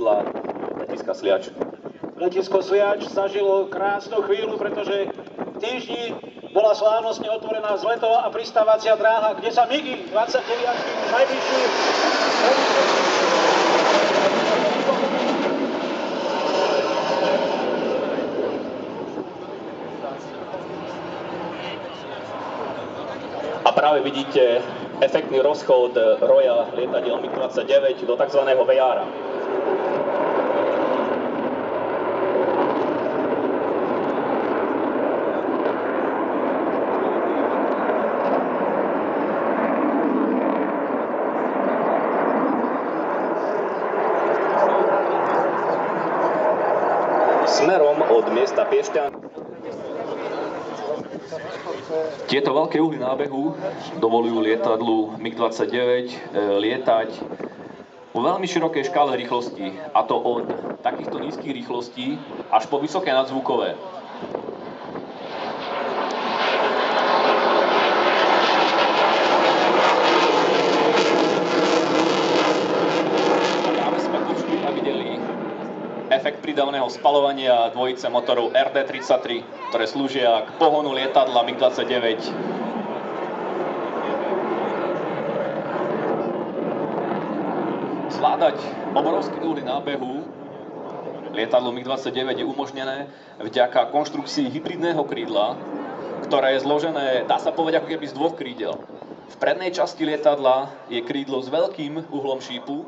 krídla letiska Sliač. Letisko Sliač zažilo krásnu chvíľu, pretože v týždni bola slávnostne otvorená vzletová a pristávacia dráha, kde sa MiGy 29 už najbližší A práve vidíte efektný rozchod roja lietadiel MiG-29 do tzv. VR-a. Smerom od miesta Piešťan. Tieto veľké uhly nábehu dovolujú lietadlu MiG-29 lietať vo veľmi širokej škále rýchlosti, a to od takýchto nízkych rýchlostí až po vysoké nadzvukové. Efekt prídavného spaľovania dvojice motorov RD-33, ktoré slúžia k pohonu lietadla MiG-29. Zvládať obrovské uhly nábehu lietadlu MiG-29 je umožnené vďaka konštrukcii hybridného krídla, ktoré je zložené, dá sa povedať, ako keby z dvoch krídel. V prednej časti lietadla je krídlo s veľkým uhlom šípu,